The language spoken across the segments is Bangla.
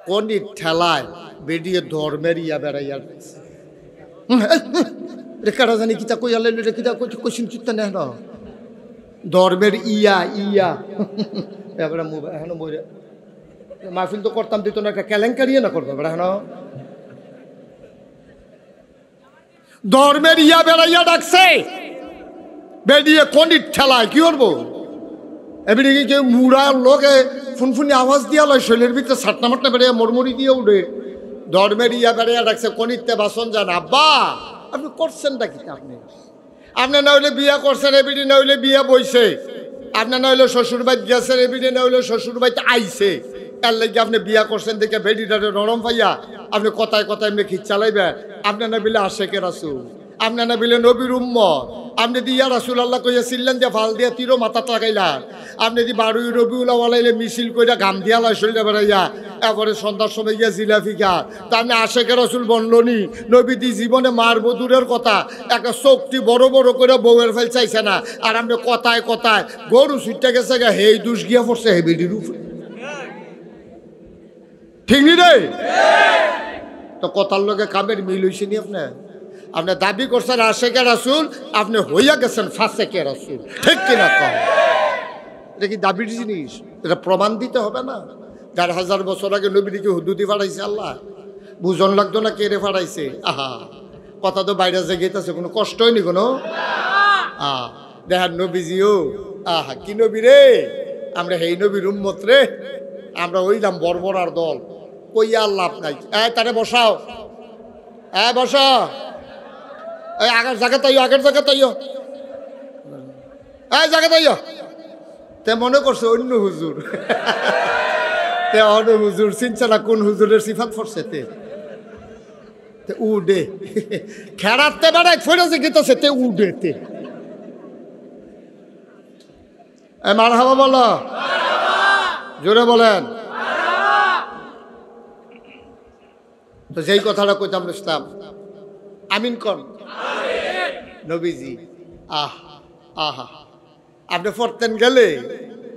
কনির ঠেলায় বেরিয়ে ধর্মের ইয়া বেড়াইয়া রেখাটা জানি কিতা কই আলে কিতা কোশ্চিন চিন্তা নেই না ধর্মের ইয়া ইয়া এবারে এখন মাহফিল তো করতাম দিত না একটা কেলেঙ্কারিয়ে না করবো এবার এখন ধর্মের ইয়া বেড়াইয়া ডাকছে বেরিয়ে কনির ঠেলায় কি করবো এবারে কেউ মুড়ার লোকে ফুনফুনি আওয়াজ দিয়া লয় শৈলের ভিতরে সাটনা মাটনা বেড়ে মরমরি দিয়ে উঠে ধর্মের ইয়া বেড়াইয়া ডাকছে কনিতে বাসন যান আব্বা আপনি করছেনটা কি আপনি না হইলে বিয়া করছেন এবিডি না হইলে বিয়া বইছে আপনি না হইলে শ্বশুর বাড়ি গেছেন এবিডি না হইলে শ্বশুর বাড়িতে আইছে এর লাগে আপনি বিয়া করছেন দেখে বেডিটারে নরম পাইয়া আপনি কথায় কথায় এমনি খিচ চালাইবেন আপনি না বিলে আশেকের রাসূল আপনি না বিলে নবীর উম্মত আপনি দি ইয়া রাসূল আল্লাহ কইয়া ছিলেন যে ফাল দিয়া তীরও মাথা লাগাইলা আপনি দি 12ই রবিউল আওয়ালাইলে মিছিল কইরা গাম দিয়া লাই শরীরে বেড়াইয়া এরপরে সন্ধ্যার সময় গিয়া জিলাপি খা তা আপনি আশেকের রাসূল বনলনি নবী দি জীবনে মারব দূরের কথা একটা চোখটি বড় বড় করে বউয়ের ফেল চাইছে না আর আপনি কথায় কথায় গরু ছুটতে গেছে গা হেই দুষ গিয়া পড়ছে হে বেডির উপরে ঠিক নি রে তো কথার লগে কামের মিল হইছে নি আপনি দাবি করছেন আশেকে রাসূল আপনি হইয়া গেছেন ফাসেকে রাসূল ঠিক কিনা কম এটা কি দাবির জিনিস এটা প্রমাণ দিতে হবে না ১,৫০০ বছর আগে নবীকে হুদুদি ফাড়াইছে আল্লাহ বুঝন লাগতো না কেড়ে ফাড়াইছে আহা কথা তো বাইরে যে গেতেছে কোনো কষ্ট হয়নি কোনো দেখার নবীজিও আহা কি নবী রে আমরা এই নবীর উম্মত রে আমরা ওইলাম বর্বরার দল কইয়া আল্লাহ নাই তারে বসাও বসা এই আগের জায়গা তাইও আগের জায়গা তাইও জায়গা তাইও তে মনে করছে অন্য হুজুর তে অন্য হুজুর চিনছে না কোন হুজুরের সিফাত পড়ছে তে উডে খেড়াতে বেড়ায় ফেরেছে গেতেছে তে উডে তে মারহাবা বলো জোরে বলেন তো যেই কথাটা কইতাম ইসলাম আমিন কন নবীজি আহা আপনি পড়তেন গেলে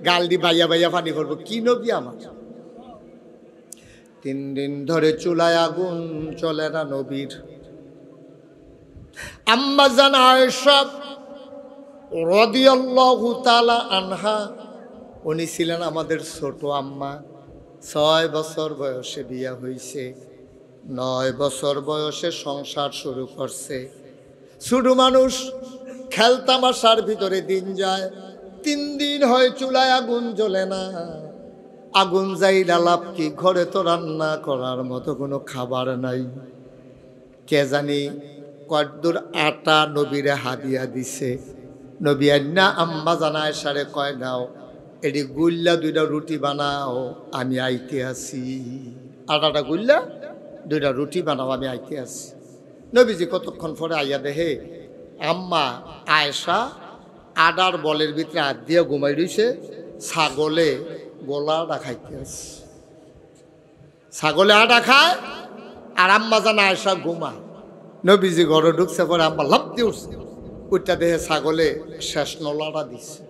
গাল দি বাইয়া বাইয়া পানি করবো কি নবী আমার 3 দিন ধরে চুলায় আগুন চলে না নবীর আম্মা জান আয়েশা রাদিয়াল্লাহু তাআলা আনহা উনি ছিলেন আমাদের ছোট আম্মা 6 বছর বয়সে বিয়া হইছে 9 বছর বয়সে সংসার শুরু করছে ছোট মানুষ খেলতামাশার ভিতরে দিন যায় 3 দিন হয় চুলায় আগুন জ্বলে না আগুন যাইলা লাভ কি ঘরে তো রান্না করার মতো কোনো খাবার নাই কে জানি কদ্দুর আটা নবীরে হাদিয়া দিছে নবী আন্না আম্মা জানায় সারে কয় নাও এটি গুল্লা 2টা রুটি বানাও আমি আইতে আসি আটাটা গুল্লা 2টা রুটি বানাও আমি আইতে আসি নবীজি কতক্ষণ পরে আইয়া দেহে আম্মা আয়েশা আডার বলের ভিতরে হাত দিয়ে ঘুমাই রইছে ছাগলে গোলাটা খাইতে আছে ছাগলে আডা খায় আর আম্মা জান আয়েশা ঘুমায় নবীজি ঘরে ঢুকছে পরে আম্মা লাফ দিয়ে উঠছে ওইটা দেহে ছাগলে শেষ নলাটা দিছে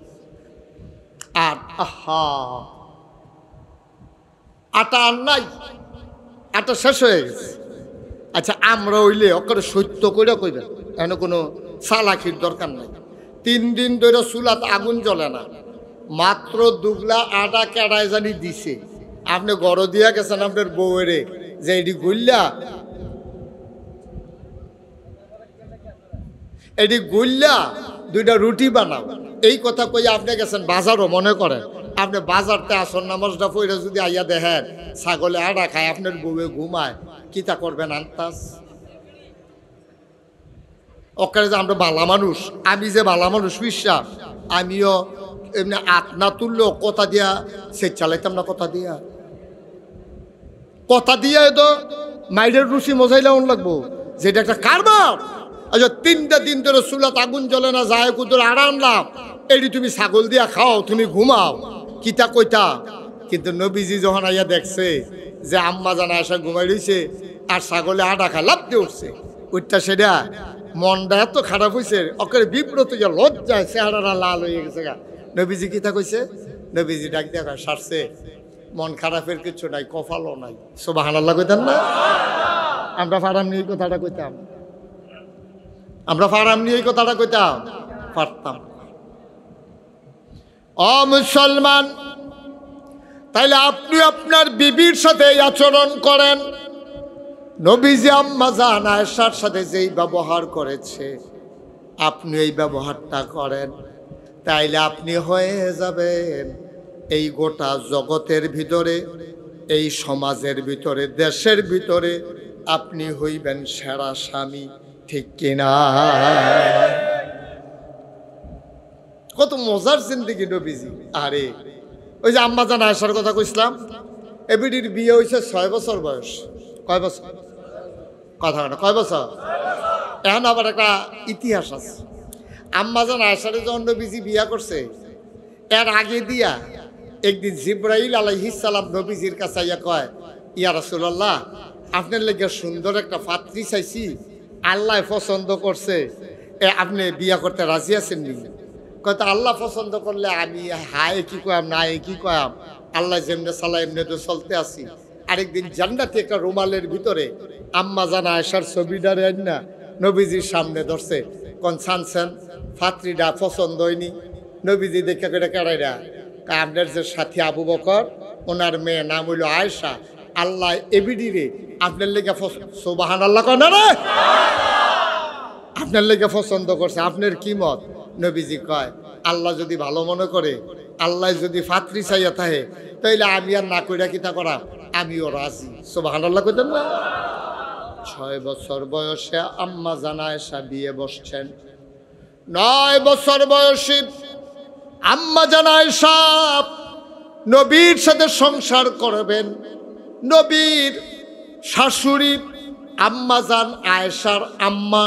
আর আহা আটা আর নাই আটা শেষ হয়ে গেছে আচ্ছা আমরা হইলে ওকে সত্য করে কইবেন এনে কোনো চালাকির দরকার নাই 3 দিন ধরে চুলাত আগুন জ্বলে না মাত্র 2 গ্লা আটা কেডায় জানি দিছে আপনি গড় দিয়া গেছেন আপনার বউয়েরে যে এটি গুল্লা এটি গুল্লা 2টা রুটি বানাও এই কথা কইয়া আপনি গেছেন বাজারও মনে করেন আপনি বাজারতে আসর নামাজটা পড়ে যদি আইয়া দেখেন ছাগলে আটা খায় আপনার বউয়ে ঘুমায় কিতা করবেন আন্তাজ ওকে যে আমরা বালা মানুষ আমি যে বালা মানুষ বিশ্বাস আমিও এমনি আত্মা তুললেও কথা দিয়া সে চালাইতাম না কথা দিয়া তো মাইরের রুচি মজাইলে অন লাগবো যেটা একটা কারবার আচ্ছা 3টা দিন ধরে চুলাত আগুন জ্বলে না যায় কুদুর আরাম লাভ এটি তুমি ছাগল দিয়া খাও তুমি ঘুমাও কিতা কইতা কিন্তু নবীজি যখন আইয়া দেখছে যে আম্মা জানা আসা ঘুমাই রইছে আর ছাগলে আটা খা লাভ দিয়ে উঠছে ওইটা সেটা মনটা এত খারাপ হয়েছে ওকে বিব্রত যে লজ্জায় চেহারাটা লাল হয়ে গেছে গা নবীজি কিতা কইছে নবীজি ডাক দেখা সারছে মন খারাপের কিছু নাই, কপালও নাই। সুবহানাল্লাহ কইতেন না? আমরা ফারাম নিয়ে এই কথাটা কইতাম, আমরা ফারাম নিয়ে এই কথাটা কইতাম পারতাম। ও মুসলমান, তাইলে আপনি আপনার বিবির সাথে এই আচরণ করেন, নবীজি আম্মা জান আয়েশার সাথে যেই ব্যবহার করেছে আপনি এই ব্যবহারটা করেন, তাইলে আপনি হয়ে যাবেন এই গোটা জগতের ভিতরে, এই সমাজের ভিতরে, দেশের ভিতরে আপনি হইবেন সেরা স্বামী। ঠিক কিনা? কত মজার জিন্দেগি নবীজি। আরে ওই যে আম্মা জান আয়েশার কথা কইছিলাম, এবিডির বিয়ে হয়েছে 6 বছর বয়স। কয় বছর? কথা না, কয় বছর? এখন আবার একটা ইতিহাস আছে। আম্মা জান আয়েশারে যখন নবীজি বিয়া করছে, এর আগে দিয়া একদিন জিব্রাইল আলাইহিস সালাম নবীজির কাছে ইয়া কয়, ইয়া রাসূলুল্লাহ, আপনার লেগে সুন্দর একটা পাত্রী চাইছি, আল্লাহ পছন্দ করছে, আপনি বিয়া করতে রাজি আছেন নি? কয়তো আল্লাহ পছন্দ করলে আমি হায় কি কয়াম না কি কয়াম, আল্লাহ যেমনে চালা এমনি তো চলতে আসি। আরেকদিন জান্নাতে একটা রুমালের ভিতরে আম্মা জান আয়েশার ছবিটারে না নবীজির সামনে ধরছে, কোন ছানছেন পাত্রীটা পছন্দ হয়নি। নবীজি দেখে কেটে কেড়াইরা আপনার যে সাথী আবু বকর, ওনার মেয়ে নাম হইল আয়েশা, আল্লাহ এবিডি রে আপনার লেগে সুবহানাল্লাহ কয় না রে, আপনার লেগে পছন্দ করছে, আপনার কি মত? নবীজি কয়, আল্লাহ যদি ভালো মনে করে, আল্লাহ যদি পাত্রী চাইয়া থাকে, তাইলে আমি আর না কইরা কিতা করা, আমিও রাজি। সুবহানাল্লাহ কইতেন না? 6 বছর বয়সে আম্মা জান আয়েশা বিয়ে বসছেন। 9 বছর বয়সী আম্মা জান আয়েশা নবীর সাথে সংসার করবেন। নবীর শাশুড়ি আম্মা জান আয়েশার আম্মা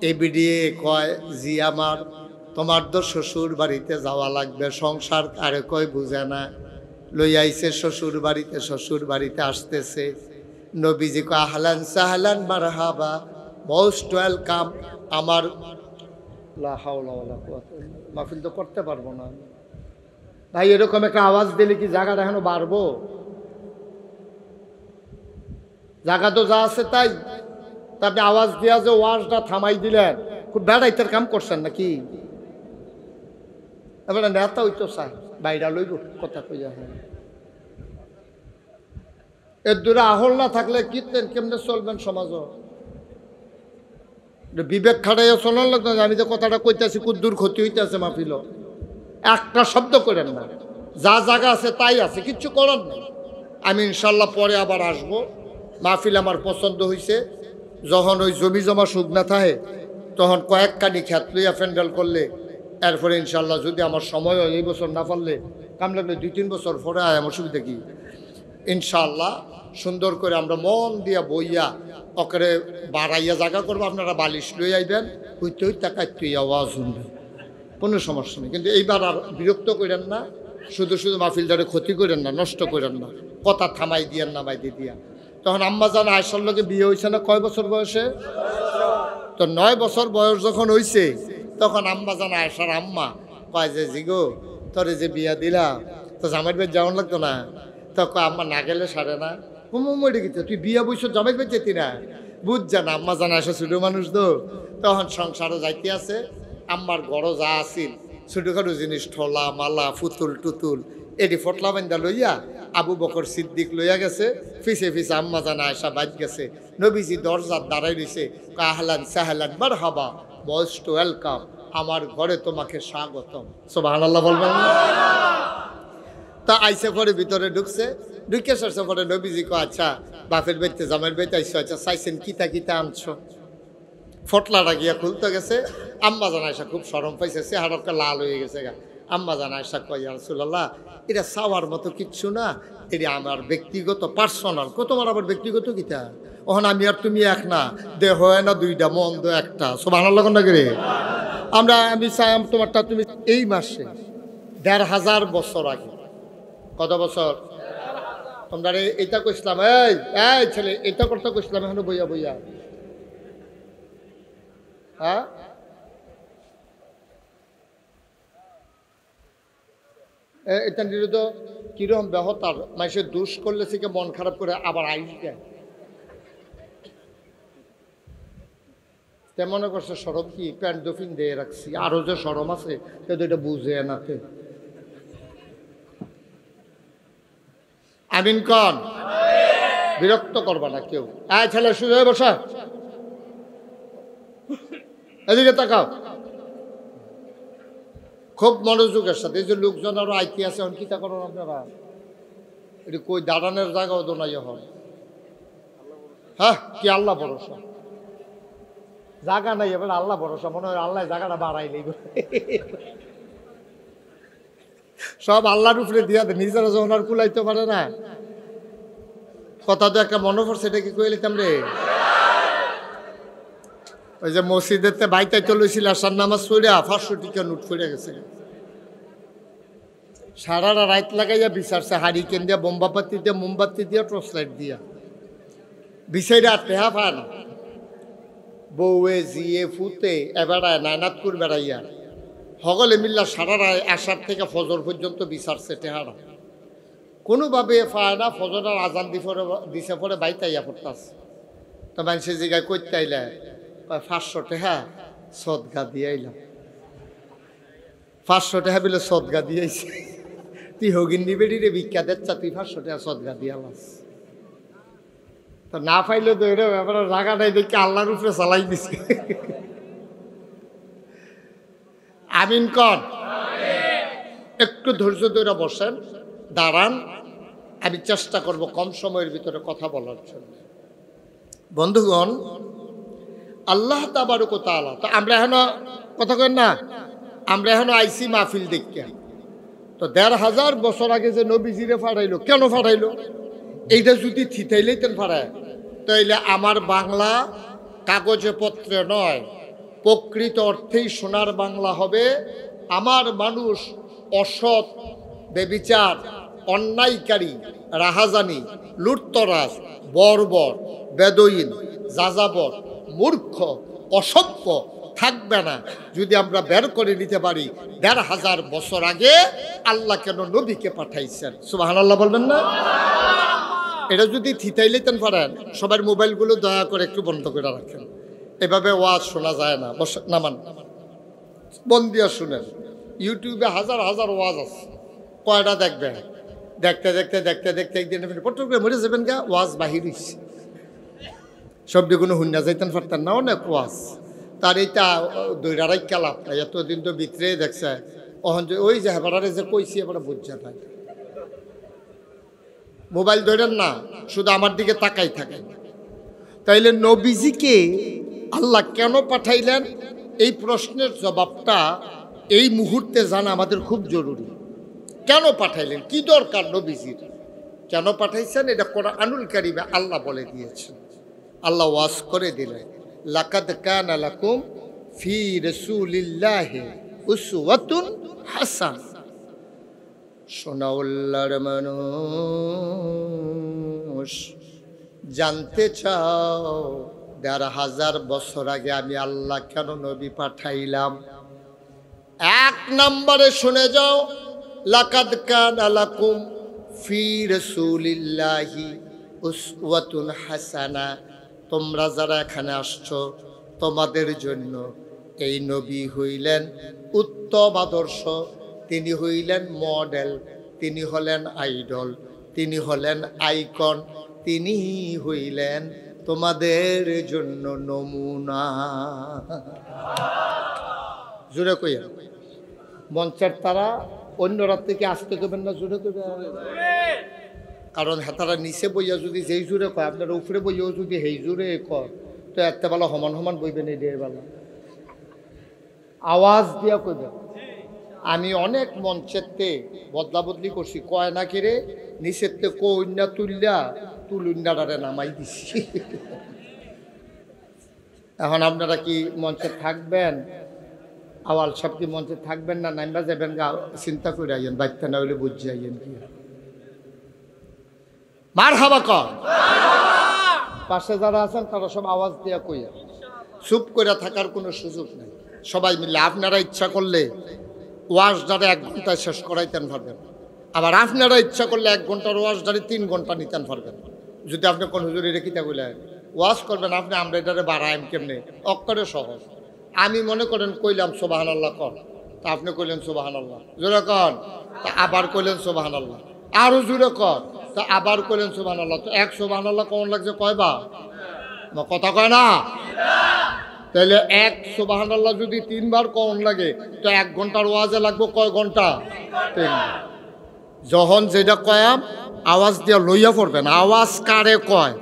এবিডিয়ে কয়, জি আমার, তোমার তো শ্বশুর বাড়িতে যাওয়া লাগবে, সংসার আরে কয় বুঝে না, লই আইছে শ্বশুর বাড়িতে, শ্বশুর বাড়িতে আসতেছে। নবীজি কয়, আহলান সাহলান মারহাবা, মোস্ট ওয়েলকাম। আমার লা হাওলা ওয়ালা কুওয়াতা, মাহফিল তো করতে পারবো না ভাই, এরকম একটা আওয়াজ দিলে কি জায়গাটা এখনো বাড়বো? জায়গা তো যা আছে তাই, তা আপনি আওয়াজ দিয়া যে ওয়াজটা থামাই দিলেন, খুব বেড়াইতের কাম করছেন নাকি? এবার নেতা হইতো চাই বাইরা লইব কথা কইয়া, হ্যাঁ এর দূরে আহল না থাকলে কীর্তেন কেমনে চলবেন সমাজ? বিবেক খাটাইয়া চলার লাগতো না। আমি যে কথাটা কইতেছি কুদ্দুর ক্ষতি হইতেছে মাহফিল, একটা শব্দ করেন না, যা জায়গা আছে তাই আছে, কিচ্ছু করার নেই। আমি ইনশাল্লাহ পরে আবার আসবো। মাহফিল আমার পছন্দ হয়েছে। যখন ওই জমি জমা সুখ না থাকে তখন কয়েকখানি খ্যাত লইয়া প্যান্ডেল করলে, এরপরে ইনশাল্লাহ যদি আমার সময় হয়, এই বছর না পারলে কাম লাগলে 2-3 বছর পরে আয়, আমার অসুবিধা কি? ইনশাআল্লাহ সুন্দর করে আমরা মন দিয়া বইয়া ওকে বাড়াইয়া জায়গা করবো। আপনারা বালিশ লই আইবেন, হইতে হইতে কাটতে আওয়াজ শুনবেন, কোনো সমস্যা নেই। কিন্তু এইবার আর বিরক্ত করেন না, শুধু শুধু মাহফিলটারে ক্ষতি করেন না, নষ্ট করেন না, কথা থামাই দিয়েন না বাইদি দিয়া। তখন আম্মা জান আয়েশার লগে বিয়ে হয়েছে না কয় বছর বয়সে? তো 9 বছর বয়স যখন হয়েছে তখন আম্মা জান আয়েশার আম্মা কয় যে, জিগো তোরে যে বিয়া দিলাম তো জামাইর বাড়ি যাওয়ান লাগতো না? তখন আম্মা না গেলে সারে না, মরে গেছে, তুই বিয়া বইস জামাইর বাড়ি যেতি না? বুঝছে না আম্মা জান আয়েশা ছোটো মানুষ তো, তখন সংসারও যাইতে আছে। আম্মার ঘরও যা আসিল ছোটোখাটো জিনিস, ঠোলা মালা ফুতুল টুতুল, এটি ফটলা বান্ধা লইয়া আবু বকর সিদ্দিক লইয়া গেছে, ফিসে ফিসে আম্মা জান আয়েশা বাজ গেছে। নবীজি দরজার দাঁড়াই রয়েছে, আহলান সাহলান মারহাবা, মোস্ট ওয়েলকাম, আমার ঘরে তোমাকে স্বাগতম। সুবহানাল্লাহ বলবেন না? তা আইসে পরে ভিতরে ঢুকছে, ঢুকে সরছে পরে নবীজি কো, আচ্ছা বাপের বাড়িতে জামাইয়ের বাড়িতে আইসো, আচ্ছা চাইছেন কিতা কিতা আনছো? ফটলাটা গিয়া খুলতে গেছে। আম্মা জান আয়েশা খুব শরম পাইছে, চেহারাটা লাল হয়ে গেছে গা। আম্মা জান আয়েশা কয়, ইয়া রাসূলুল্লাহ, এটা চাওয়ার মতো কিচ্ছু না, এটা আমার ব্যক্তিগত পার্সোনাল। কত তোমার আবার ব্যক্তিগত কিতা? ওখান আমি আর তুমি এক না, দেহ হয় না দুইটা, মন তো একটা। সুবহানাল্লাহ কোন লাগে? আমি চাই তোমারটা তুমি এই মাসে ১৫০০ বছর আগে, কত বছর তোমরা এটা কইছিলাম, এই এই ছেলে এটা করতে কইছিলাম, এখনো বইয়া বইয়া, হ্যাঁ এটা নিরুদ্ধ কিরম বেহতার মানুষের দুষ করলে থেকে মন খারাপ করে আবার আইস দেয়। মনে করছে সরম কি প্যান্ট দফিন দিয়ে রাখছি, আরো যে সরম আছে কিন্তু এটা বুঝে নাতে। আমিন কন, বিরক্ত করবা না কেউ। আয় ছেলে শুরু হয়ে বসা, এদিকে তাকাও খুব মনোযোগের সাথে। এই যে লোকজন আরো আইতি আছে কি তা করেন আপনারা? এটি কই দাঁড়ানোর জায়গাও তো নাই হয়। হ্যাঁ কি আল্লাহ ভরসা, জায়গা নাই এবার আল্লাহ ভরসা। মনে হয় আল্লাহ জায়গাটা বাড়াইলেই সব আল্লাহর উপরে দিয়া দেয়, নিজেরা যখন আর কুলাইতে পারে না। কথা তো একটা মনে পড়ছে, এটা কি কয়ে লিতাম রে? ওই যে মসজিদেতে বাইতাই চলেছিল আসার নামাজ পড়িয়া 500 টাকা নোট পড়ে গেছে। সারা রাত লাগাইয়া বিচারছে, হারিকেন দিয়া, বোম্বাপাতি দিয়া, মোমবাতি দিয়া, টর্চ লাইট দিয়া বিচাইরা টেহা পান। বউয়ে জিয়ে ফুতে এবেড়ায় নায়নাতপুর বেড়াইয়া সকলে মিল্লা সারা রায় আসার থেকে ফজর পর্যন্ত বিচারছে টেহারা, কোনোভাবে পায় না। ফজরের আজান দিছে পরে বাইতাইয়া পড়তাছে। তো মানুষের জায়গায় করতে আইলে 500 টাকা সদগা দিয়ে আইলাম। 500 টাকা বলে সদগা দিয়েছে। তুই হগিন্দি বেড়ি রে ভিক্ষা দেচ্ছা, তুই 500 টাকা সদগা দিয়ে আলাস। তো না পাইলে তো এটা ব্যাপারে রাগা নাই দেখে আল্লাহর উপরে চালাই দিছে। আমিন কন, একটু ধৈর্য ধরে বসেন, দাঁড়ান। আমি চেষ্টা করব কম সময়ের ভিতরে কথা বলার জন্য। বন্ধুগণ, আল্লাহ তাবারক ওয়া তাআলা, তো আমরা এখনো কথা কই না, আমরা এখনো আইসি মাহফিল দেখতে। তো 1500 বছর আগে যে নবীজিরে ফাড়াইলো, কেন ফাড়াইলো? এইটা যদি থিতাইলেতেন ফাড়ায়, তাইলে আমার বাংলা কাগজে পত্রে নয়, প্রকৃত অর্থেই সোনার বাংলা হবে। আমার মানুষ অসৎ, বেবিচার, অন্যায়কারী, রাহাজানি, লুটতরাজ, বর্বর, বেদইন, যাযাবর, মূর্খ, অসভ্য থাকবে না যদি আমরা বের করে নিতে পারি 1500 বছর আগে আল্লাহ কেন নবীকে পাঠাইছেন। সুবহানাল্লাহ বলবেন না? এটা যদি থিতাইলেতেন পারেন, সবার মোবাইলগুলো দয়া করে একটু বন্ধ করে রাখেন। এভাবে ওয়াজ শোনা যায় না। নামান, বন দিয়া শুনেন। ইউটিউবে হাজার হাজার ওয়াজ আছে, কয়টা দেখবেন? দেখতে দেখতে দেখতে দেখতে একদিন পট্ট করে মরে যাবেন গা, ওয়াজ বাহির হইছে। শব্দগুলো হুন্না যাইতেন পারতেন না, অনেক ওয়াজ। তার এইটা দৈরারাই কালাপ না, এতদিন তো ভিতরে দেখছে। ওই যে হেবারে যে কইছি এবার বুঝা পাই। মোবাইল ধরেন না, শুধু আমার দিকে তাকাই থাকেন। তাইলে নবীজিকে আল্লাহ কেন পাঠাইলেন, এই প্রশ্নের জবাবটা এই মুহূর্তে জানা আমাদের খুব জরুরি। কেন পাঠাইলেন, কি দরকার নবীজির, কেন পাঠাইছেন? এটা কোরআনুল কারীমে আল্লাহ বলে দিয়েছেন। আল্লাহ ওয়াজ করে দিলেন, লাকাদ কানা লাকুম ফি রাসূলিল্লাহি উসওয়াতুন হাসানাহ। সোনাউল্লাহর মানুষ, জানতে চাও 1500 বছর আগে আমি আল্লাহ কেন নবী পাঠাইলাম? 1 নম্বরে শুনে যাও, লাকাদ কানা লাকুম ফি রাসূলিল্লাহি উসওয়াতুন হাসানাহ। তোমরা যারা এখানে আসছো, তোমাদের জন্য এই নবী হইলেন উত্তম আদর্শ, তিনি হইলেন মডেল, তিনি হলেন আইডল, তিনি হলেন আইকন, তিনি হইলেন তোমাদের জন্য নমুনা। জোরে কইয়া মঞ্চের তারা অন্য রাত থেকে আসতে দেবেন না, জোরে কইবে। কারণ হেতারা নিচে বইয়া যদি যেই জোরে কয়, আপনারা উপরে বইয়াও যদি সেই জোরে কয়, তো একটা বেলা সমান সমান বইবেন। এই দেড় বেলা আওয়াজ দিয়া কইবেন। আমি অনেক মঞ্চেরতে বদলা বদলি করছি, কয় না কিরে নিচেরতে কন্যা তুললা তুলুন্যাটারে নামাই দিছি। এখন আপনারা কি মঞ্চে থাকবেন? আওয়াল সব কি মঞ্চে থাকবেন না নাইবা যাবেন? চিন্তা করে আইয়েন, বাচ্চা না হইলে বুঝে আইয়েন। কি মারহাবা কর। পাশে যারা আছেন তারা সব আওয়াজ দিয়া কইয়া, চুপ করে থাকার কোনো সুযোগ নেই। সবাই মিলে আপনারা ইচ্ছা করলে ওয়াজ দ্বারা 1 ঘন্টায় শেষ করাইতেন পারবেন। আবার আপনারা ইচ্ছা করলে 1 ঘন্টার ওয়াজ ধরে 3 ঘন্টা নিতেন পারবেন। যদি আপনি কোন হুজুরি রেখিতা বলেন ওয়াজ করবেন, আপনি আমরা এটারে বাড়াইম কেমনে? অক্ষরে সহজ। আমি মনে করেন কইলাম সুবহানাল্লাহ কর, তা আপনি কইলেন সুবহানাল্লাহ, জোরে কর, তা আবার কইলেন সুবহানাল্লাহ, আরো জোরে কর, তা আবার কইলেন সুবহানাল্লাহ। তো এক সুবহানাল্লাহ কেমন লাগছে কয়বার? কথা কয় না? তাহলে এক সুবহানাল্লাহ যদি 3 বার কেমন লাগে, তো 1 ঘন্টার ওয়াজে লাগবে কয় ঘন্টা? 3। যখন যেটা কয়াম আওয়াজ দিয়ে লইয়া পড়বেন। আওয়াজ কারে কয়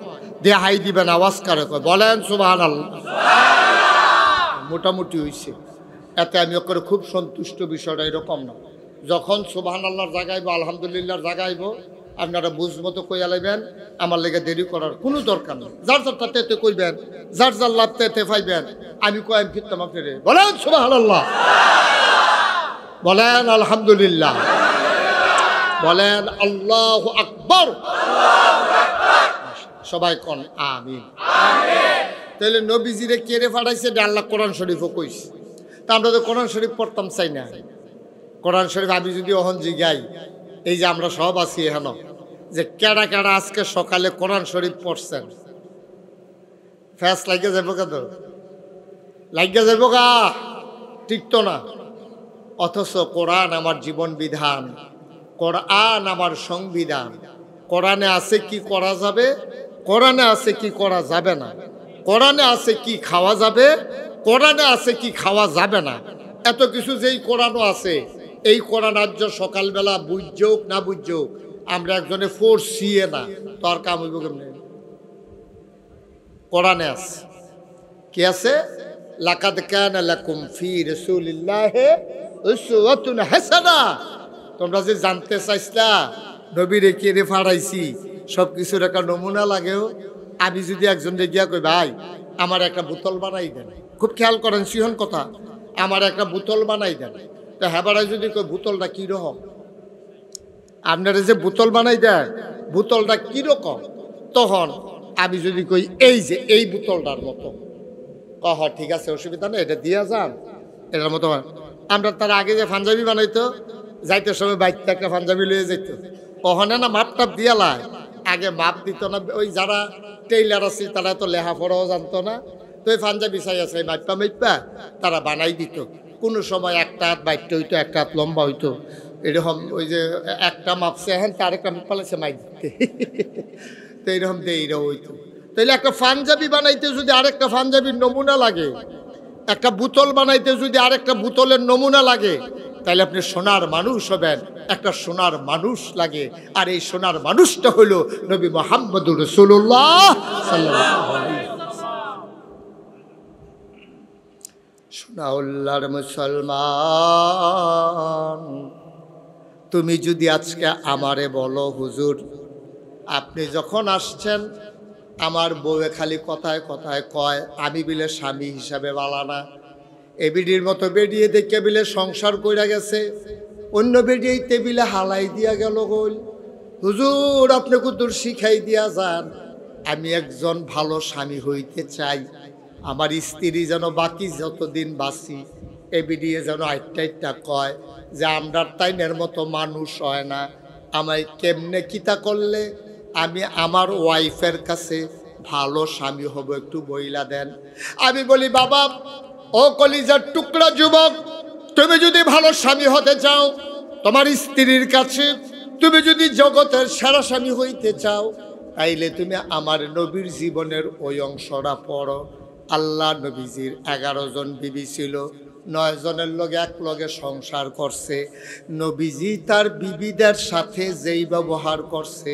দেখাই দিবেন, আওয়াজ কারে কয় বলেন সুবহানাল্লাহ। মোটামুটি হইছে, এতে আমি ওকে খুব সন্তুষ্ট। বিষয়টা এরকম না, যখন সুবহানাল্লাহর জাগাইব আলহামদুলিল্লাহর জাগাইব আপনারা বুঝমতো কইয়া লাইবেন, আমার লেগে দেরি করার কোনো দরকার নেই। যার যারটা তেতে কইবেন, যার যার লাভ তেতে পাইবেন। আমি কয়েম ফিরতাম আপনারে বলেন সুবহানাল্লাহ, বলেন আলহামদুলিল্লাহ, বলেন আল্লাহু আকবার, সবাই কোন আমিন। তাহলে নবীজিরে কেড়ে ফাটাইছে আল্লাহ কোরআন শরীফও কইছে। তা আমরা তো কোরআন শরীফ পড়তাম চাই না। কোরআন শরীফ আমি যদি অহন জিগাই, এই যে আমরা সব আছি এখানে, যে কেডা কেডা আজকে সকালে কোরআন শরীফ পড়ছেন, ফ্যাস লাগিয়ে যাবো কেন? লাগিয়ে যাবো গা, ঠিক তো না? অথচ কোরআন আমার জীবন বিধান, কোরআন আমার সংবিধান। কোরআনে আছে কি করা যাবে, কোরআনে আছে কি করা যাবে না, কোরআনে আছে কি খাওয়া যাবে, কোরআনে আছে কি খাওয়া যাবে না। এত কিছু যেই কোরআনও আছে, এই কোরআন আজ সকালবেলা বুঝযোগ না বুঝযোগ আমরা একজনে ফোর্সিয়ে না, তোর কাম হইব কেমনে? কোরআনে আছে কি আছে? লাকাদ কানা লাকুম ফি রাসূলিল্লাহি উসওয়াতুন হাসানা। তোমরা যে জানতে চাইছিলা নবী রেখে রে ফাড়াইছি, সব কিছুর একটা নমুনা লাগেও। আমি যদি একজন গিয়া কই ভাই আমার একটা বোতল বানাই দেন, খুব খেয়াল করেন সিহন কথা, আমার একটা বোতল বানাই দেন, তো হেবারাই যদি কই বোতলটা কীরকম, আপনারা যে বোতল বানাই দেন বোতলটা কীরকম, তখন আমি যদি কই এই যে এই বোতলটার মতো, কহ ঠিক আছে অসুবিধা নেই, এটা দিয়া যান, এটার মতো। আমরা তার আগে যে পাঞ্জাবি বানাইতো, যাইতে সময় বাইকটা একটা পাঞ্জাবি লয়ে যেত, ওখানে না মাপ টাপ দিয়ালায়, আগে মাপ দিত না। ওই যারা টেইলার আছে তারা তো লেখাপড়াও জানতো না, তো ওই পাঞ্জাবি চাই আছে মাইপা মাইপা তারা বানাই দিত। কোনো সময় একটা হাত বাইকটা হইতো, একটা হাত লম্বা হইতো, এরকম ওই যে একটা মাপছে এখন আরেকটা পালাইছে মাইক দিতে, তো এইরকম দিয়ে এইরকম হইতো। তাইলে একটা পাঞ্জাবি বানাইতে যদি আরেকটা পাঞ্জাবির নমুনা লাগে, একটা বোতল বানাইতে যদি আরেকটা বোতলের নমুনা লাগে, তাহলে আপনি সোনার মানুষ হবেন, একটা সোনার মানুষ লাগে। আর এই সোনার মানুষটা হলো নবী মুহাম্মদুর রাসূলুল্লাহ সাল্লাল্লাহু আলাইহি ওয়াসাল্লাম। সোনাউল্লাহর মুসলমান, তুমি যদি আজকে আমারে বলো হুজুর আপনি যখন আসছেন আমার বউয়ে খালি কথায় কথায় কয় আমি বিলে স্বামী হিসাবে বালানা, এ বিডির মতো বেরিয়ে দেখে বিলে সংসার কইরা গেছে, অন্য বেরিয়েই টেবিলে হালাই দিয়া গেল গল, হুজুর আপনি কুতুর শিখাই দিয়া যান, আমি একজন ভালো স্বামী হইতে চাই, আমার স্ত্রী যেন বাকি যতদিন বাঁচি এ বিডিয়ে যেন আইটা কয় যে আমরা তাইনের মতো মানুষ হয় না, আমায় কেমনে কিতা করলে আমি আমার ওয়াইফের কাছে ভালো স্বামী হব একটু বইলা দেন। আমি বলি বাবা ও কলিজার টুকরা যুবক, তুমি যদি ভালো স্বামী হতে চাও, তোমার স্ত্রীর কাছে তুমি যদি জগতের সেরা স্বামী হইতে চাও, তাইলে তুমি আমার নবীর জীবনের ওই অংশটা পড়ো। আল্লাহ নবীজির 11 জন বিবি ছিল, 9 জনের লগে এক লগে সংসার করছে। নবীজি তার বিবিদের সাথে যেই ব্যবহার করছে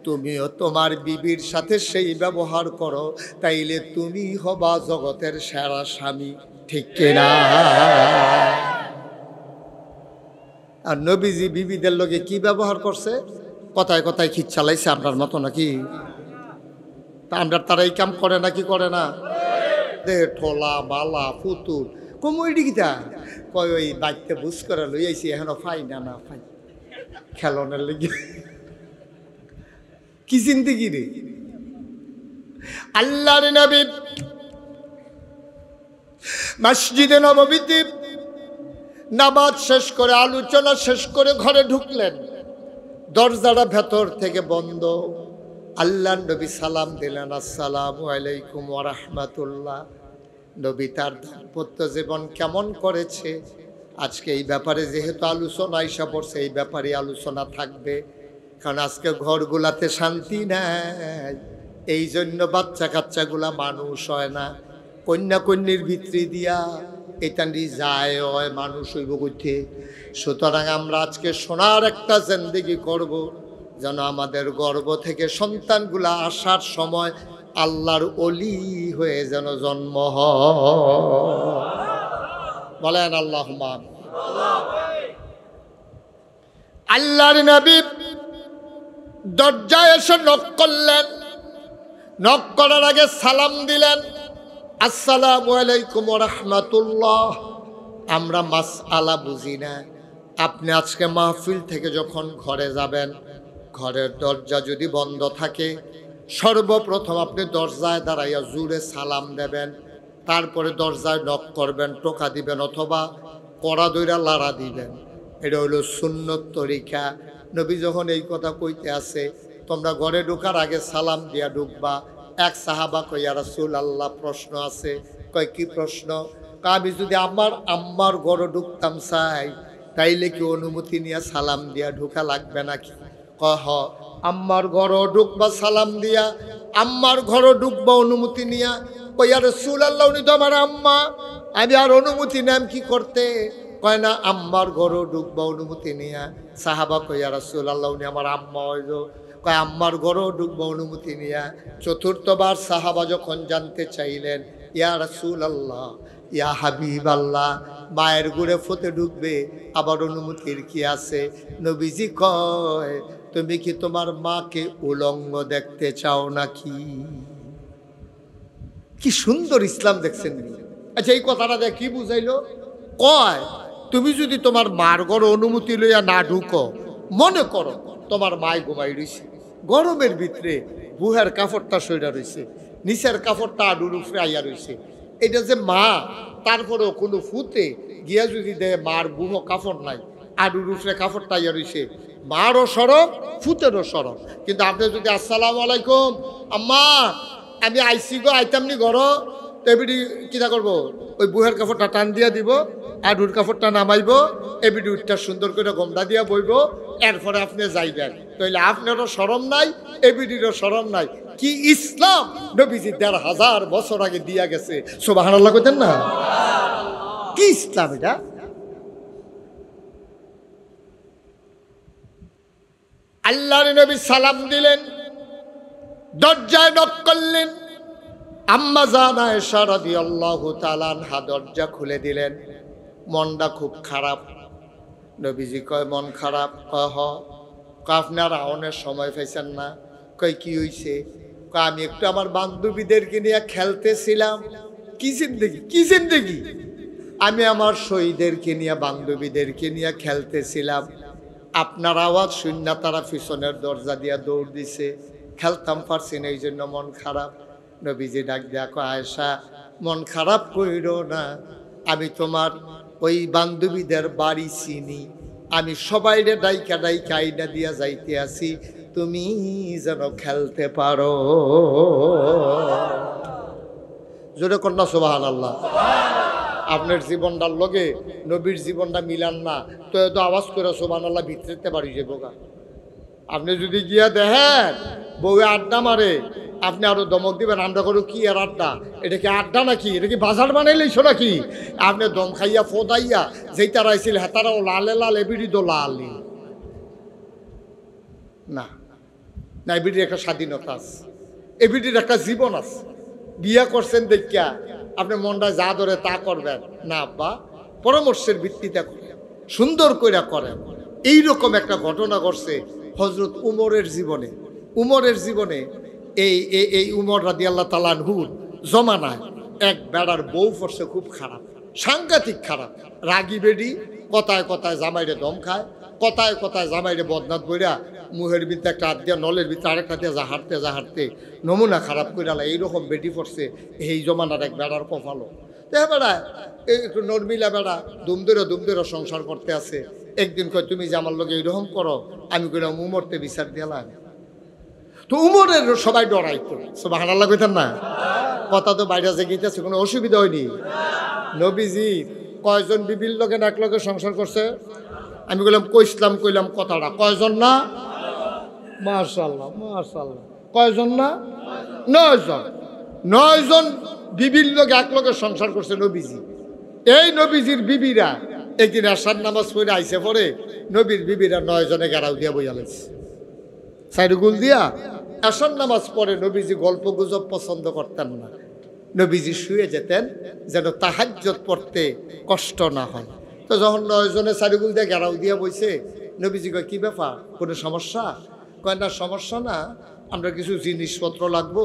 তুমিও তোমার বিবির সাথে সেই ব্যবহার করো, তাইলে তুমি হবা জগতের সেরা স্বামী, ঠিক কিনা? আর নবীজি বিবিদের লগে কি ব্যবহার করছে? কথায় কথায় খিচ চালাইছে আপনার মতো নাকি? তা আমরা তারা এই কাম করে নাকি করে না? দে ঠোলা বালা ফুতুল কমইডি গীতা কয় ওই বাইকতে বুঝ করে লই আইছি এখনো ফাই না না ফাই খেলনের লেগে কি জিন্দেগি রে। আল্লাহর নবী মসজিদে নববীতে নামাজ শেষ করে আলোচনা শেষ করে ঘরে ঢুকলেন। দরজাটা ভেতর থেকে বন্ধ। আল্লাহ নবী সালাম দিলেন, আসসালামু আলাইকুম ওয়া রাহমাতুল্লাহ। নবী তার দাম্পত্য জীবন কেমন করেছে আজকে এই ব্যাপারে যেহেতু আলোচনা আইসা পড়ছে, এই ব্যাপারে আলোচনা থাকবে। কারণ আজকে ঘরগুলাতে শান্তি নাই, এই জন্য বাচ্চা কাচ্চাগুলা মানুষ হয় না, কন্যা কন্যির ভিতরে দিয়া এটানি যায় হয় মানুষ হইব করতে। সুতরাং আমরা আজকে সোনার একটা জিন্দেগি করব, যেন আমাদের গর্ভ থেকে সন্তানগুলা আসার সময় আল্লাহর ওলি হয়ে যেন জন্ম হয়। বলেন আল্লাহুম্মা আমিন। আল্লাহর নবী দরজায় এসে নক করলেন। নক করার আগে সালাম দিলেন, আসসালামু আলাইকুম ওয়া রাহমাতুল্লাহ। আমরা মাসআলা বুঝি না। আপনি আজকে মাহফিল থেকে যখন ঘরে যাবেন, ঘরের দরজা যদি বন্ধ থাকে, সর্বপ্রথম আপনি দরজায় দাঁড়াইয়া জোরে সালাম দেবেন, তারপরে দরজায় নক করবেন, টোকা দিবেন অথবা কড়া দইরা লাড়া দিবেন। এটা হইল সুন্নত তরিকা। নবী যখন এই কথা কইতে আছে, তোমরা ঘরে ঢোকার আগে সালাম দিয়া ঢুকবা। এক সাহাবা কই, ইয়া রাসূলুল্লাহ প্রশ্ন আছে। কয় কি প্রশ্ন? আমি যদি আমার আম্মার ঘরে ঢুকতাম চাই, তাইলে কি অনুমতি নিয়ে সালাম দিয়া ঢোকা লাগবে নাকি? কহ, আম্মার ঘরও ঢুকবা সালাম দিয়া, আম্মার ঘরও ঢুকবা অনুমতি নিয়া। কই, ইয়া রাসূলুল্লাহ উনি তো আমার আম্মা, আমি আর অনুমতি নাম কি করতে? কয় না, আম্মার ঘরও ঢুকবা অনুমতি নিয়া। সাহাবা কই, ইয়া রাসূলুল্লাহ উনি আমার আম্মা হইল। কয়, আম্মার ঘরও ঢুকবা অনুমতি নিয়া। চতুর্থবার সাহাবা যখন জানতে চাইলেন, ইয়া রাসূলুল্লাহ, ইয়া হাবিবাল্লাহ, মায়ের ঘরে ফতে ঢুকবে, আবার অনুমতির কি আছে? নবীজি কয়, তুমি কি তোমার মাকে উলঙ্গ দেখতে চাও নাকি? কি সুন্দর ইসলাম দেখছেন। আচ্ছা, এই কথাটা দেখ কি বুঝাইলো? কয়, তুমি যদি তোমার মার ঘরে অনুমতি লইয়া না ঢুকো, মনে করো তোমার মায় ঘুমাই রইছে, গরমের ভিতরে বুহের কাপড়টা সইরা রইছে, নিচের কাপড়টা আডুর উপরে আইয়া রইছে, এটা যে মা, তারপরেও কোনো ফুতে গিয়া যদি দেয় মার বুহ কাপড় নাই, আডুর উপরে কাপড়টা আইয়া রইছে, মারও সরব ফুতেরও সরব। কিন্তু আপনি যদি আসসালামু আলাইকুম আম্মা, আমি আইসি গো, আইতামনি ঘর, এবিডি কিনা করবো, ওই বুহের কাপড়টা টান দিয়া দিব, আডুর কাপড়টা নামাইব, এবিডি উঠটা সুন্দর করে গোমটা দিয়া বইব, এরপরে আপনি যাইবেন। তাইলে আপনারও শরম নাই, এবিডিরও শরম নাই। কি ইসলাম নবীজি ১৫০০ বছর আগে দিয়া গেছে। সুবহানাল্লাহ কইতেন না? কি ইসলাম এটা! আল্লাহর নবী সালাম দিলেন, দরজায় নক করলেন। আম্মা জান আয়েশা রাদিয়াল্লাহু তাআলা আনহা দরজা খুলে দিলেন। মনটা খুব খারাপ। নবীজি কয়, মন খারাপ? কহ, আপনার আওনের সময় পাইছেন না? কয়, কি হইছে? কয়, আমি একটু আমার বান্ধবীদেরকে নিয়ে খেলতেছিলাম। কি জিন্দেগি, কি জিন্দেগি! আমি আমার শহীদদেরকে নিয়ে, বান্ধবীদেরকে নিয়ে খেলতেছিলাম। আপনার আওয়াজ শুননা তারা পিছনের দরজা দিয়া দৌড় দিছে, খেলতাম পারছি না, এই জন্য মন খারাপ। নবীজি ডাক দিয়া কয়, আয়েশা, মন খারাপ কইরো না, আমি তোমার ওই বান্ধবীদের বাড়ি চিনি, আমি সবাইরে ডাইকা ডাইকা আইনা দিয়া যাইতে আসি, তুমি যেন খেলতে পারো। জোরে কন্যা সুবহানাল্লাহ। আপনার জীবনটার লগে নবীর জীবনটা মিলান না তো এত আওয়াজ করে সুবহানাল্লাহ ভিতরেতে বাড়ি যাবো গা। আপনি যদি গিয়া দেখেন বউ আড্ডা মারে, আপনি আরো দমক দিবেন, আমরা করো কি আর আড্ডা, এটা কি আড্ডা নাকি, এটা কি বাজার বানাইলেইছো নাকি? আপনি দম খাইয়া ফোদাইয়া যেইটা রাইছিল হেতারাও লালে লাল, এবিডি তো লাল না। না, এবিডির একটা স্বাধীনতা আছে, এবিডির একটা জীবন আছে। বিয়া করছেন দেখিয়া আপনি মনটা যা ধরে তা করবেন না, আব্বা পরামর্শের ভিত্তিতে করেন, সুন্দর করে করেন। এইরকম একটা ঘটনা ঘটছে হযরত উমরের জীবনে। উমরের জীবনে এই উমর রাদিয়াল্লাহু তাআলা আনহুর জমানায় এক বেড়ার বউ পড়ছে খুব খারাপ, সাংঘাতিক খারাপ, রাগী বেডি, কথায় কথায় জামাইরে দম খায়, কথায় কথায় জামাইরে বদনাত বইরা মুহের ভিতরে একটা হাত দিয়া নলের ভিতরে আরেকটা দিয়ে জাহারতে জাহারতে নমুনা খারাপ করে আলা এইরকম বেডি পড়ছে এই জমানার এক বেড়ার কপালও। তো বেড়া একটু নর্মিলা বেড়া দুম ধরে সংসার করতে আছে। একদিন কয় তুমি যে আমার লোকে এরকম করো, আমি কইলাম উমরতে বিচার দিলাম। তো উমরের সবাই ডরাইতো, সুবহানাল্লাহ কইতেন না? কথা তো বাইরে যে গিয়েছে, কোনো অসুবিধা হয়নি। নবীজি কয়জন বিবির লোকে এক লোকে সংসার করছে? আমি কইলাম কথাটা কয়জন না? মাশাআল্লাহ মাশাআল্লাহ, কয়জন না? 9 জন। 9 জন বিবির লোকে এক লোকে সংসার করছে নবীজি। এই নবীজির বিবিরা একদিন আশার নামাজ পড়ে আইসে পরে নবীর বিবিরা 9 জনে গাড়াও দিয়া বইয়া লাগছে, সাইডুগুল দিয়া। আশার নামাজ পড়ে নবীজি গল্প গুজব পছন্দ করতেন না। নবীজি শুয়ে যেতেন যেন তাহাজ্জুদ পড়তে কষ্ট না হয়। তো যখন 9 জনে সাইডুগুল দিয়ে গাড়াও দিয়া বইছে, নবীজি কয় কি ব্যাপার, কোনো সমস্যা? কয় না সমস্যা না, আমরা কিছু জিনিসপত্র লাগবো,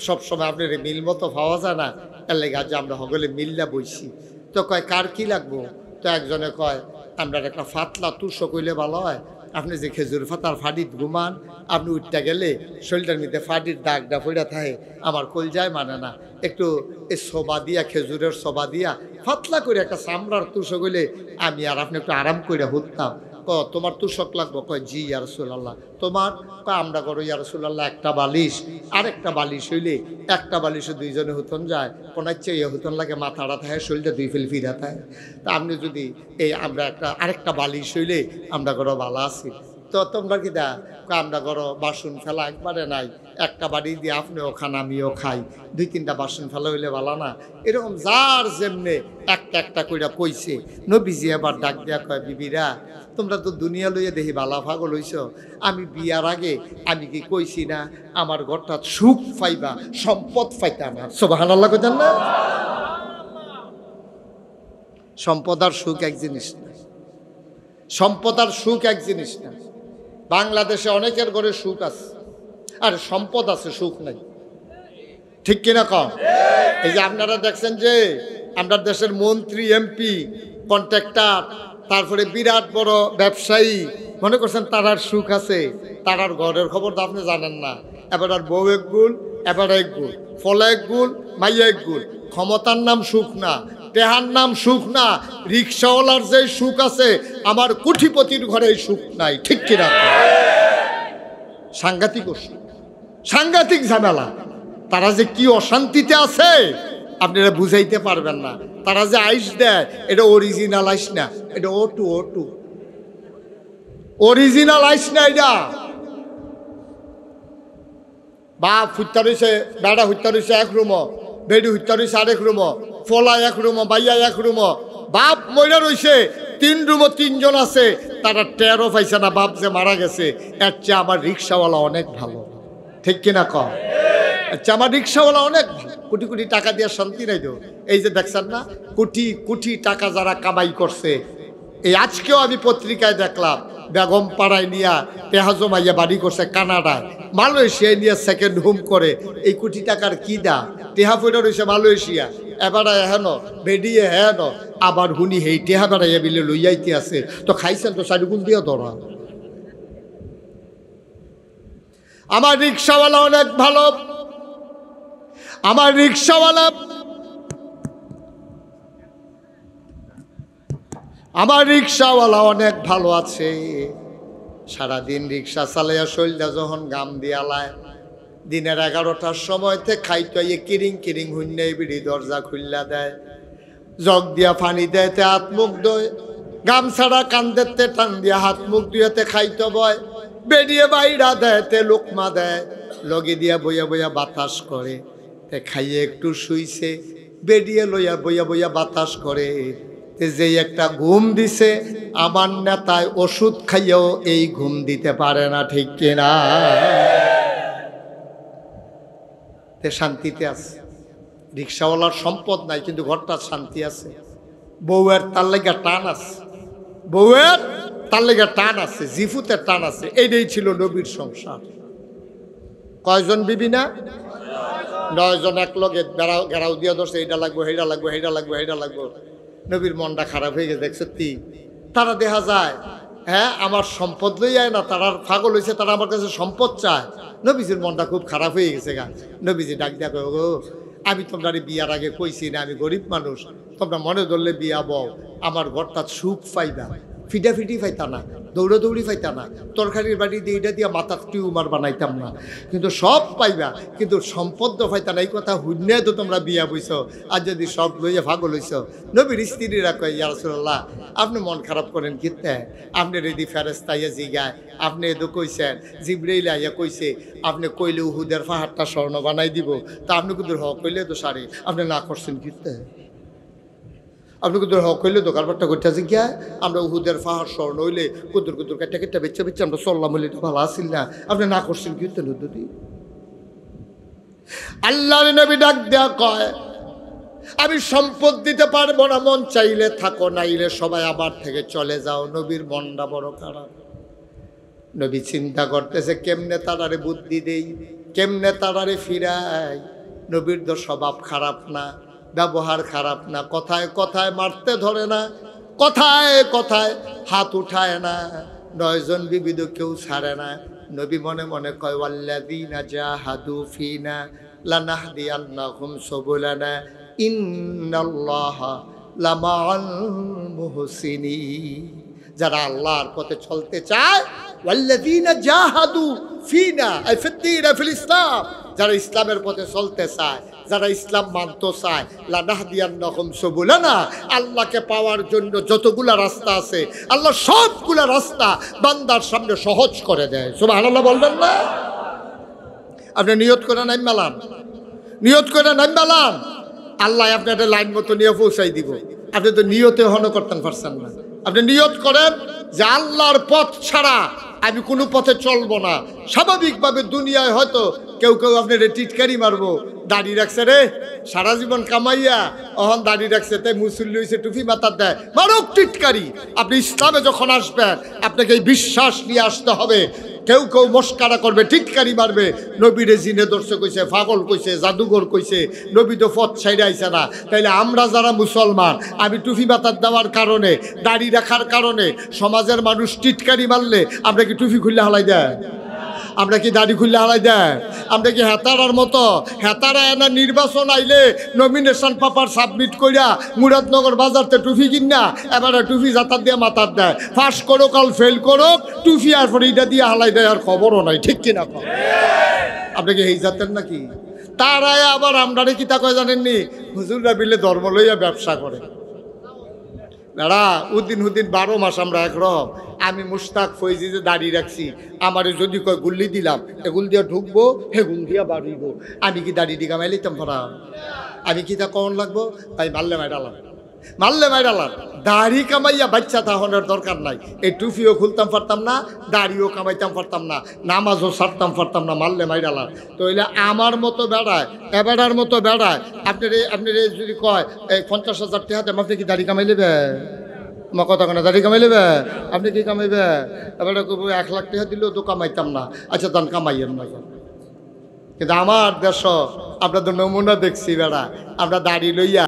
সবসময় আপনার মিল মতো পাওয়া যায় না, এর লেগে আজ আমরা সকলে মিল্লা বইছি। তো কয় কার কি লাগবো? তো একজনে কয় আমরা একটা ফাতলা তুষো কইলে ভালো হয়, আপনি যে খেজুর ফাতার ফাডিত ঘুমান, আপনি উঠটা গেলে শরীরটার মধ্যে ফাডির দাগটা ফইরা থাকে, আমার কলজায় মানে না, একটু এই সোবা দিয়া, খেজুরের সোবা দিয়া ফাতলা করে একটা চামড়ার তুষো কইলে আমি আর আপনি একটু আরাম করে হুততাম। তোমার তুষক লাগবো? কয় জি ইয়া রাসূলুল্লাহ। তোমার? কয় আমরা করো ইয়া রাসূলুল্লাহ একটা বালিশ, আরেকটা বালিশ হইলে একটা বালিশে 2 জনে হুতন যায়, কোনাচ্ছে ইয়ে হুতন লাগে, মাথাটা থাকে, শরীরটা 2 ফেল ফিরা থাকে। তা আপনি যদি এই আমরা আরেকটা বালিশ হইলে আমরা করো ভালো আছি। তো তোমরা কি দা? আমরা করো বাসন ফেলা একবারে নাই, একটা বাড়ি দিয়ে আপনিও খান আমিও খাই, 2-3টা বাসন ফেলা হইলে ভালো না? এরকম যার যেমনে একটা একটা কইরা কইছে। নবীজি আবার ডাক দেয়া কয় বিবিরা, তোমরা তো দুনিয়া লইয়া দেখি বালা পাগল হইছ, আমি বিয়ার আগে আমি কি কইছি না আমার ঘরটা সুখ পাইবা, সম্পদ পাইতা না? সুবহানাল্লাহ কইতেন না? সম্পদ আর সুখ এক জিনিস না, সম্পদ আর সুখ এক জিনিস না। বাংলাদেশে অনেকের ঘরে সুখ আছে আর সম্পদ আছে, সুখ নাই, ঠিক কিনা কম? এই যে আপনারা দেখছেন যে আমরা দেশের মন্ত্রী, এমপি, কন্ট্রাক্টর, তারপরে বিরাট বড় ব্যবসায়ী, মনে করছেন তারার সুখ আছে? তারার ঘরের খবর তো আপনি জানেন না। এবার আর বউ এক গুল, এবার এক গুল, ফলে এক গুল, মাইয়া এক গুল। ক্ষমতার নাম সুখ না, টেহার নাম সুখ না, রিক্সাওয়ালার যে সুখ আছে আমার কোটিপতির ঘরে সুখ নাই, ঠিক কিনা? সাংঘাতিক অসুখ, সাংঘাতিক ঝামেলা। তারা যে কি অশান্তিতে আছে আপনারা বুঝাইতে পারবেন না। তারা যে আইস দেয় এটা অরিজিনাল আইস না, এটা O2 অরিজিনাল আইস না। এটা বাপ হুত্যা রয়েছে, বেড়া হুত্যা রয়েছে এক রুমো, বেডি হুত্যা রয়েছে আরেক রুমো, ফলা এক রুমো, বাইয়া এক রুমো, বাপ মইরা রয়েছে 3 রুমো, 3 জন আছে, তারা টেরও পাইছে না বাপ যে মারা গেছে। এর চেয়ে আমার রিক্সাওয়ালা অনেক ভালো, ঠিক কিনা কম? আচ্ছা আমার রিক্সাওয়ালা অনেক ভালো, কোটি কোটি টাকা দিয়ে শান্তি নাই তো। এই যে দেখছেন না কোটি কোটি টাকা যারা কামাই করছে, এই আজকেও আমি পত্রিকায় দেখলাম বেগম পাড়ায় নিয়া টেহা জমাইয়া বাড়ি করছে কানাডায়, মালয়েশিয়ায় নিয়ে সেকেন্ড হোম করে। এই কোটি টাকার কি দা? টেহা ফেরা রয়েছে মালয়েশিয়া, এবারে হেন বেডিয়ে হেন, আবার হুনি হেই টেহা বেড়াইয়া বিলে লইয়াইতে আছে। তো খাইছেন তো সাইডুগুন দিয়ে ধরা। আমার রিক্সাওয়ালা অনেক ভালো, আমার রিক্সাওয়ালা, আমার রিক্সাওয়ালা অনেক ভালো আছে। সারাদিন রিক্সা চালাইয়া শৈলদা যখন গাম দিয়ালায়, দিনের 11টার সময়তে খাইতে কিরিং কিরিং হুন্যে বিড়ি দরজা খুললা দেয়, জগ দিয়া পানি দেয়, তে হাত মুখ ধোয়, গামছাড়া কান্দেতে টান দিয়া হাত মুখ ধুয়েতে খাইতে বয়, বেরিয়ে বাইরা দেয়, তে লোকমা দেয়, লগে দিয়া বইয়া বইয়া বাতাস করে, তে খাইয়ে একটু শুইছে, বেরিয়ে লইয়া বইয়া বইয়া বাতাস করে। যে একটা ঘুম দিছে, আমার নেতায় ওষুধ খাইয়েও এই ঘুম দিতে পারে না, ঠিক কিনা? তে শান্তিতে আছে। রিক্সাওয়ালার সম্পদ নাই কিন্তু ঘরটার শান্তি আছে। বউয়ের তার লেগা টান আছে, বউয়ের তার লেগা টান আছে, জিফুতের টান আছে। এইটাই ছিল নবীর সংসার। কয়জন বিবি না? 9 জন এক লগে ঘেরাও দিয়া ধরছে, এইটা লাগবো, হেইটা লাগবো, হেইটা লাগবো, হেইটা লাগবো। নবীর মনটা খারাপ হয়ে গেছে। সত্যি তারা দেখা যায়, হ্যাঁ আমার সম্পদ লই যায় না, তারা পাগল হয়েছে, তারা আমার কাছে সম্পদ চায়। নবীজির মনটা খুব খারাপ হয়ে গেছে গা। নবীজি ডাক দিয়া কয়, গো আমি তোমরা বিয়ার আগে কইছি না আমি গরিব মানুষ, তোমরা মনে ধরলে বিয়া বও, আমার ঘরটা সুখ পাইবা। ফিটাফিটি পাইতা না, দৌড়াদৌড়ি পাইতা না, তরকারির বাড়ি দিয়ে এটা দিয়ে মাথার টিউমার বানাইতাম না, কিন্তু সব পাইবা, কিন্তু সম্পদ পাইতা না। এই কথা হুন্যে তো তোমরা বিয়া বইছ, আর যদি সব লইয়া ভাগল হইছ। নবীর স্ত্রীরা কয়, ইয়া রাসূলুল্লাহ আপনি মন খারাপ করেন কিতে? আপনি রেডি ফেরেশতা ইয়া জিগায়, আপনি এদো কইছেন, জিবরাইল আইয়া কইছে আপনি কইলে উহুদের পাহাড়টা স্বর্ণ বানাই দিব, তা আপনি কুদুর হক কইলে তো সারি, আপনি না করছেন কিতে? আপনি কুদুর হক কইলে তো কারবারটা করতেছেন কি? আমরা উহুদের পাহাড় স্বর্ণ হইলে কুদুর কুদুর কেটে কেটে বেচে বেচে আমরা চললাম হইলে তো ভালো আসিল না, আপনি না করছেন কিতে? নদী আল্লাহর নবী ডাক দেয়া কয়, আমি সম্পদ দিতে পারবো না, মন চাইলে থাকো, নাইলে সবাই আমার থেকে চলে যাও। নবীর মনটা বড় খারাপ। নবী চিন্তা করতেছে কেমনে তারারে বুদ্ধি দেই, কেমনে তারারে ফিরাই। নবীর তো স্বভাব খারাপ না, ব্যবহার খারাপ না, কথায় কথায় মারতে ধরে না, কথায় কথায় হাত উঠায় না, 9 জন বিবিধ কেউ ছাড়ে না। নবী মনে মনে কয়, ওয়াল্লাযীনা জাহাদু ফিনা লানাহদিয়ান্নাহুম সুবুলানা ইন্নাল্লাহা লামাআল মুহসিনিন। যারা আল্লাহর পথে চলতে চায়, ওয়াল্লাযীনা জাহাদু ফিনা আই ফিদ্দীনা ফিল ইসলাম, যারা ইসলামের পথে চলতে চায়, যারা ইসলাম মানতে চায়, লানাহদিয়ান্নাহুম সুবুলানা, আল্লাহকে পাওয়ার জন্য যতগুলা রাস্তা আছে আল্লাহ সবগুলা রাস্তা বান্দার সামনে সহজ করে দেয়। সুবহানাল্লাহ বলবেন না? আপনি নিয়ত করে নাম মেলান, নিয়ত করে নাম মেলান, আল্লাহ আপনার লাইন মতো নিয়ে পৌঁছাই দিব। আপনি তো নিয়তে হন করতেন পারছেন না। আপনি নিয়ত করেন যে আল্লাহর পথ ছাড়া আমি কোনো পথে চলবো না। স্বাভাবিকভাবে দুনিয়ায় হয়তো কেউ কেউ আপনার টিটকারি মারবো, দাড়ি রাখছে রে সারা জীবন কামাইয়া, অহন দাড়ি রাখছে তাই মুসল্লি হয়েছে, টুপি মাথার দেয়, মারক টিটকারি। আপনি ইসলামে যখন আসবেন আপনাকে এই বিশ্বাস নিয়ে আসতে হবে। কেউ কেউ মস্কারা করবে, টিটকারি মারবে, নবীরে জিনে ধরছে কইছে, পাগল কইছে, জাদুঘর কইছে, নবী তো পথ ছাইড়ে আইছে না। তাইলে আমরা যারা মুসলমান, আমি টুপি মাথার দেওয়ার কারণে, দাড়ি রাখার কারণে সমাজের মানুষ টিটকারি মারলে আমরা কি টুপি খুললে হালাই দেয়? আমরা কি দাড়ি খুললে হালাই দেয়? আমরা কি হেতারার মতো হেতারা এনা নির্বাচন আইলে নমিনেশন পেপার সাবমিট কইরা মুরাদনগর বাজারতে টুপি কিনা এবারে টুপি জাতার দিয়ে মাথার দেয়, পাস করো কাল ফেল করো টুপি, আর পরে এটা দিয়ে হালাই দেয়, আর খবরও নাই। ঠিক কিনা? আপনি কি এই জাতের নাকি? তারাই আবার আমরারে কি তা কয় জানেননি? হুজুররা বিলে ধর্ম লইয়া ব্যবসা করে। দাঁড়া উদ্দিন হুদ্দিন 12 মাস আমরা একরকম। আমি মুশতাক ফৈজি যে দাঁড়িয়ে রাখছি, আমারে যদি কয় গুল্লি দিলাম, এগুল দিয়ে ঢুকবো, হেগুল দিয়া বাড়িব, আমি কি দাড়ি দিঘা মাইলিতাম ভরা? আমি কি তা কখন লাগবো? তাই মারলে মাইরালাম, মারলে মাইরালাম। দাড়ি কামাইয়া বাচ্চা তাহনের দরকার নাই। এই টুপিও খুলতাম পারতাম না, দাড়িও কামাইতাম পারতাম না, নামাজও ছাড়তাম পারতাম না, মারলে মাইরালাম। তো এলে আমার মতো বেড়ায়, এবেড়ার মতো বেড়ায়। আপনার যদি কয় এই 50,000 টাকা দেন, আপনি কি দাড়ি কামাই নেবে? আমার কথা কেন, দাড়ি কামাই নেবে? আপনি কি কামাইবে? এবারে 1 লাখ টাকা দিলেও তো কামাইতাম না। আচ্ছা দান কামাইয়েন না। কিন্তু আমার দেশ আপনাদের নমুনা দেখছি বেড়া, আমরা দাড়ি লইয়া